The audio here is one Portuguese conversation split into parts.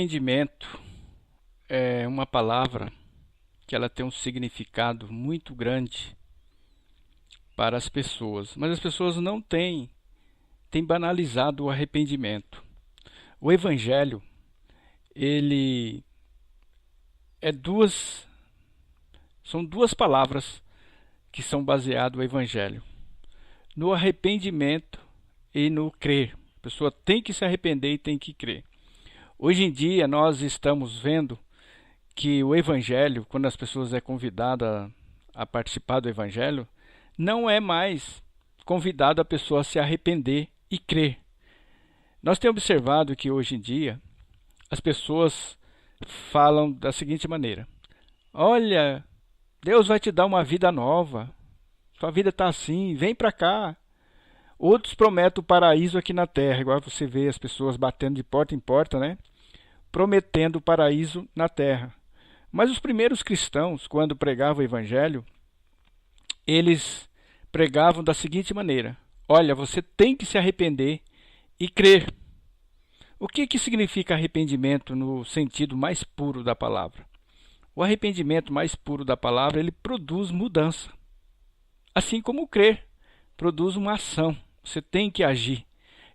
arrependimento é uma palavra que ela tem um significado muito grande para as pessoas, mas as pessoas não têm banalizado o arrependimento. O evangelho, ele é são duas palavras que são baseadas no evangelho: no arrependimento e no crer. A pessoa tem que se arrepender e tem que crer. Hoje em dia nós estamos vendo que o evangelho, quando as pessoas é convidada a participar do evangelho, não é mais convidado a pessoa a se arrepender e crer. Nós temos observado que hoje em dia as pessoas falam da seguinte maneira: olha, Deus vai te dar uma vida nova, sua vida está assim, vem para cá. Outros prometem o paraíso aqui na terra, igual você vê as pessoas batendo de porta em porta, né? Prometendo o paraíso na terra. Mas os primeiros cristãos, quando pregavam o evangelho, eles pregavam da seguinte maneira: olha, você tem que se arrepender e crer. O que significa arrependimento no sentido mais puro da palavra? O arrependimento mais puro da palavra, ele produz mudança. Assim como o crer produz uma ação. Você tem que agir.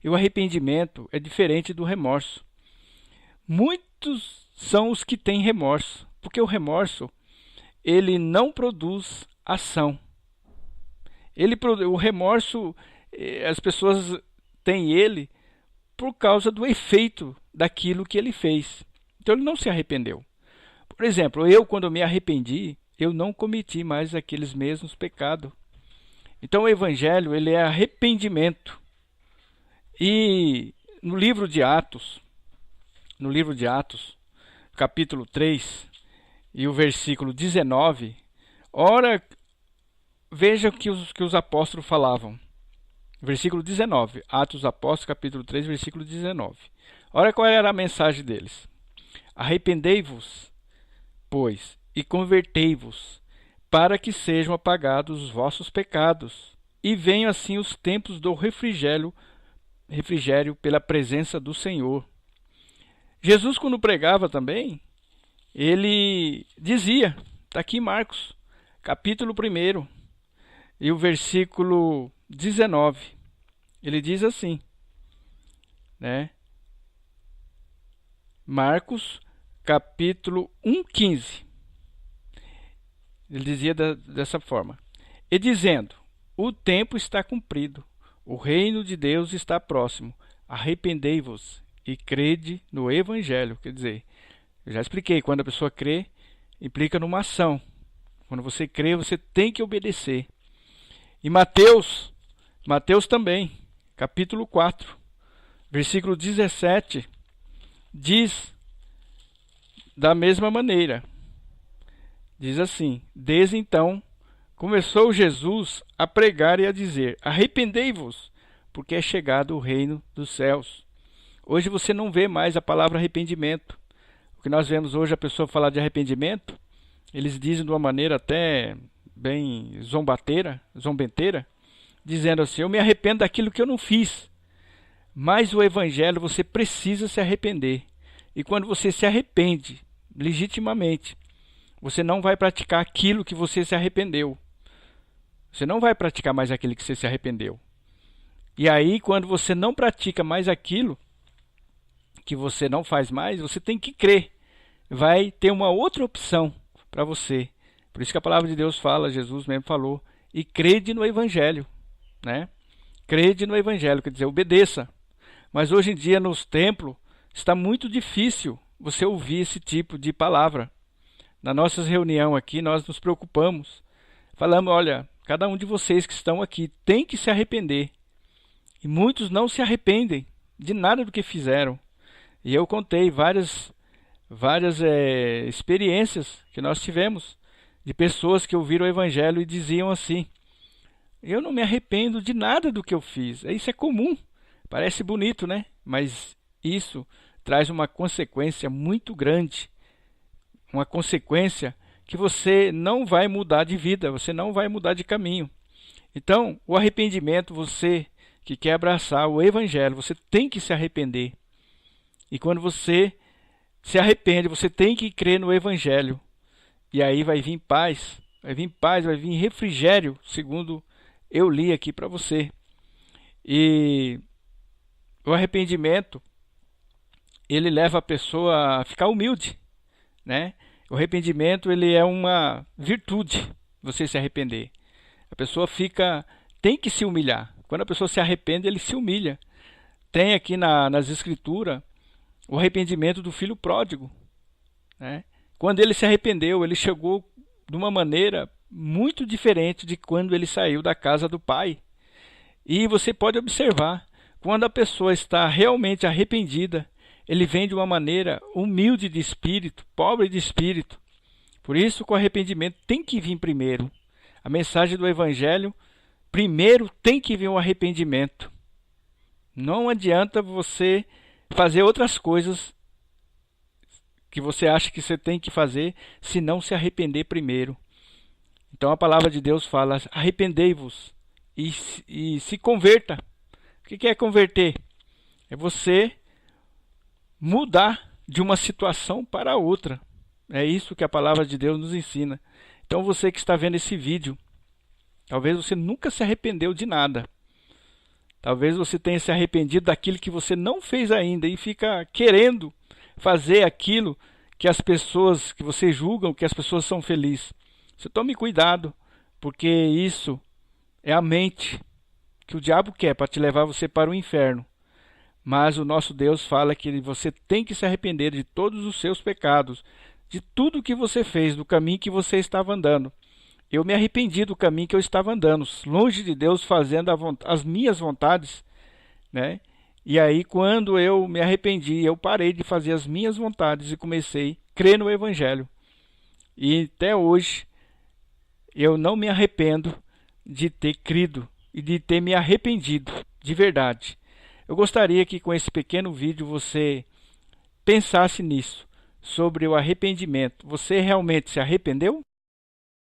E o arrependimento é diferente do remorso. Muitos são os que têm remorso, porque o remorso, ele não produz ação. O remorso, as pessoas têm ele por causa do efeito daquilo que ele fez. Então ele não se arrependeu. Por exemplo, eu quando me arrependi, eu não cometi mais aqueles mesmos pecados. Então o evangelho, ele é arrependimento. E no livro de Atos, capítulo 3, e o versículo 19, ora, veja o que os apóstolos falavam. Versículo 19, Atos dos Apóstolos, capítulo 3, versículo 19. Olha qual era a mensagem deles: arrependei-vos, pois, e convertei-vos, para que sejam apagados os vossos pecados, e venham assim os tempos do refrigério pela presença do Senhor. Jesus, quando pregava também, ele dizia, está aqui em Marcos, capítulo 1, e o versículo 19, ele diz assim, né? Marcos, capítulo 1:15. Ele dizia dessa forma: e dizendo, o tempo está cumprido, o reino de Deus está próximo, arrependei-vos e crede no evangelho. Quer dizer, eu já expliquei, quando a pessoa crê, implica numa ação. Quando você crê, você tem que obedecer. E Mateus também, capítulo 4, versículo 17, diz da mesma maneira. Diz assim: desde então começou Jesus a pregar e a dizer, arrependei-vos, porque é chegado o reino dos céus. Hoje você não vê mais a palavra arrependimento. O que nós vemos hoje, a pessoa falar de arrependimento, eles dizem de uma maneira até bem zombeteira, dizendo assim: eu me arrependo daquilo que eu não fiz. Mas o evangelho, você precisa se arrepender. E quando você se arrepende legitimamente, você não vai praticar aquilo que você se arrependeu. Você não vai praticar mais aquilo que você se arrependeu. E aí, quando você não pratica mais aquilo que você não faz mais, você tem que crer. Vai ter uma outra opção para você. Por isso que a palavra de Deus fala, Jesus mesmo falou, e crede no evangelho, né? Crede no evangelho, quer dizer, obedeça. Mas hoje em dia, nos templos, está muito difícil você ouvir esse tipo de palavra. Na nossa reunião aqui, nós nos preocupamos. Falamos, olha, cada um de vocês que estão aqui tem que se arrepender. E muitos não se arrependem de nada do que fizeram. E eu contei várias experiências que nós tivemos de pessoas que ouviram o evangelho e diziam assim: eu não me arrependo de nada do que eu fiz. Isso é comum, parece bonito, né? Mas isso traz uma consequência muito grande. Uma consequência que você não vai mudar de vida, você não vai mudar de caminho. Então, o arrependimento, você que quer abraçar o evangelho, você tem que se arrepender. E quando você se arrepende, você tem que crer no Evangelho. E aí vai vir paz, vai vir refrigério, segundo eu li aqui para você. E o arrependimento, ele leva a pessoa a ficar humilde, né? O arrependimento, ele é uma virtude, você se arrepender. A pessoa tem que se humilhar. Quando a pessoa se arrepende, ele se humilha. Tem aqui nas escrituras o arrependimento do filho pródigo, né? Quando ele se arrependeu, ele chegou de uma maneira muito diferente de quando ele saiu da casa do pai. E você pode observar, quando a pessoa está realmente arrependida, ele vem de uma maneira humilde de espírito, pobre de espírito. Por isso que o arrependimento tem que vir primeiro. A mensagem do Evangelho, primeiro tem que vir o arrependimento. Não adianta você fazer outras coisas que você acha que você tem que fazer, se não se arrepender primeiro. Então a palavra de Deus fala, arrependei-vos e se converta. O que é converter? É você mudar de uma situação para outra. É isso que a palavra de Deus nos ensina. Então você que está vendo esse vídeo, talvez você nunca se arrependeu de nada. Talvez você tenha se arrependido daquilo que você não fez ainda e fica querendo fazer aquilo que as pessoas, que você julgam que as pessoas são felizes. Você tome cuidado, porque isso é a mente que o diabo quer para te levar você para o inferno. Mas o nosso Deus fala que você tem que se arrepender de todos os seus pecados, de tudo que você fez, do caminho que você estava andando. Eu me arrependi do caminho que eu estava andando, longe de Deus, fazendo as minhas vontades, né? E aí, quando eu me arrependi, eu parei de fazer as minhas vontades e comecei a crer no Evangelho. E até hoje, eu não me arrependo de ter crido e de ter me arrependido, de verdade. Eu gostaria que com esse pequeno vídeo você pensasse nisso, sobre o arrependimento. Você realmente se arrependeu?